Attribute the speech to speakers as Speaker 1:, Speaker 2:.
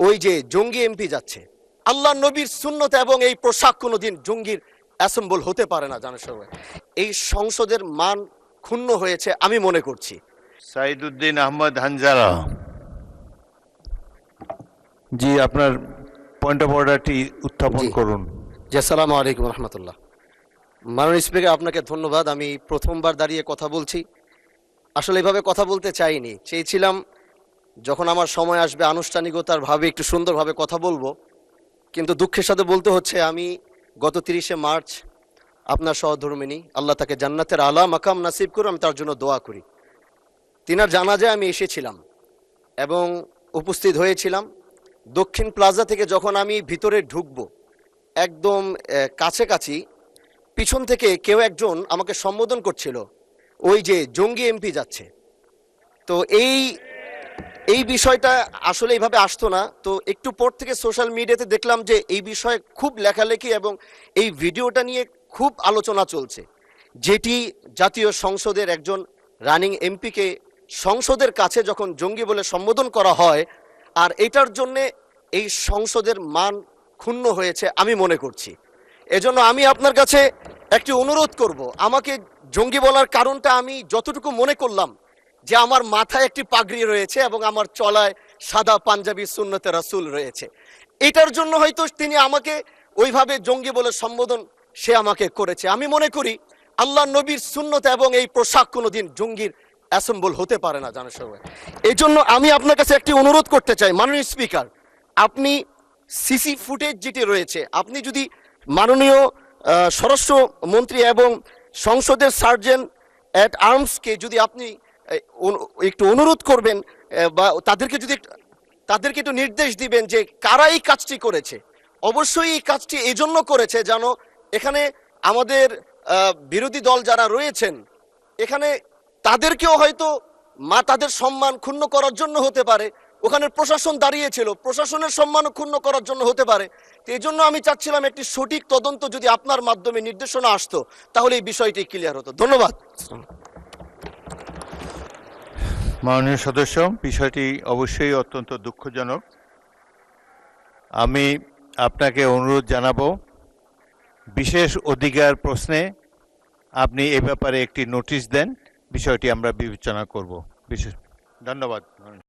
Speaker 1: ওই যে জঙ্গি এমপি যাচ্ছে, আল্লাহ নবীর সুন্নত এবং এই পোশাক কোনোদিন জঙ্গির অ্যাসেম্বল হতে পারে না। জানার সবাই এই সংসদের মান ক্ষুণ্ণ হয়েছে আমি মনে করছি।
Speaker 2: সাইদুদ্দিন আহমদ হানজালা, জি আপনার পয়েন্ট অফ অর্ডারটি উত্থাপন করুন।
Speaker 1: জি, আসসালামু আলাইকুম রহমতুল্লাহ। মাননীয় স্পিকার, আপনাকে ধন্যবাদ। আমি প্রথমবার দাঁড়িয়ে কথা বলছি। আসলে এভাবে কথা বলতে চাইনি, চেয়েছিলাম যখন আমার সময় আসবে আনুষ্ঠানিকতার ভাবে একটু সুন্দরভাবে কথা বলবো, কিন্তু দুঃখের সাথে বলতে হচ্ছে আমি গত 30শে মার্চ আপনার সহধর্মিনী, আল্লাহ তাকে জান্নাতের আলা মাকাম নাসিব করে, আমি তার জন্য দোয়া করি। তিনার জানাজায় আমি এসেছিলাম এবং উপস্থিত হয়েছিলাম। দক্ষিণ প্লাজা থেকে যখন আমি ভিতরে ঢুকবো, একদম কাছাকাছি পিছন থেকে কেউ একজন আমাকে সম্বোধন করছিল, ওই যে জঙ্গি এমপি যাচ্ছে। তো এই বিষয়টা আসলে এইভাবে আসতো না। তো একটু পর থেকে সোশ্যাল মিডিয়াতে দেখলাম যে এই বিষয়ে খুব লেখালেখি এবং এই ভিডিওটা নিয়ে খুব আলোচনা চলছে, যেটি জাতীয় সংসদের একজন রানিং এমপিকে সংসদের কাছে যখন জঙ্গি বলে সম্বোধন করা হয়, আর এটার জন্যে এই সংসদের মান ক্ষুণ্ণ হয়েছে আমি মনে করছি। এজন্য আমি আপনার কাছে একটি অনুরোধ করব, আমাকে জঙ্গি বলার কারণটা আমি যতটুকু মনে করলাম যে আমার মাথায় একটি পাগড়ি রয়েছে এবং আমার চলায় সাদা পাঞ্জাবি সুন্নতে রাসূল রয়েছে, এটার জন্য হয়তো তিনি আমাকে ওইভাবে জঙ্গি বলে সম্বোধন সে আমাকে করেছে। আমি মনে করি আল্লাহ নবীর সুন্নত এবং এই পোশাক কোনোদিন জঙ্গির অ্যাসেম্বল হতে পারে না। জানার সবাই এই জন্য আমি আপনার কাছে একটি অনুরোধ করতে চাই, মাননীয় স্পিকার, আপনি সিসি ফুটেজ যেটি রয়েছে, আপনি যদি মাননীয় স্বরাষ্ট্রমন্ত্রী এবং সংসদের সার্জেন্ট অ্যাট আর্মসকে যদি আপনি একটু অনুরোধ করবেন বা তাদেরকে একটু নির্দেশ দিবেন যে কারা এই কাজটি করেছে। অবশ্যই এই কাজটি এই জন্য করেছে যেন এখানে আমাদের বিরোধী দল যারা রয়েছেন এখানে তাদেরকেও হয়তো তাদের সম্মান ক্ষুণ্ণ করার জন্য হতে পারে, ওখানে প্রশাসন দাঁড়িয়েছিল, প্রশাসনের সম্মান ক্ষুণ্ণ করার জন্য হতে পারে। তো এই জন্য আমি চাচ্ছিলাম একটি সঠিক তদন্ত যদি আপনার মাধ্যমে নির্দেশনা আসতো তাহলে এই বিষয়টি ক্লিয়ার হতো। ধন্যবাদ।
Speaker 2: মাননীয় সদস্য, বিষয়টি অবশ্যই অত্যন্ত দুঃখজনক। আমি আপনাকে অনুরোধ জানাবো, বিশেষ অধিকার প্রশ্নে আপনি এ ব্যাপারে একটি নোটিশ দেন, বিষয়টি আমরা বিবেচনা করব। বিশেষ ধন্যবাদ।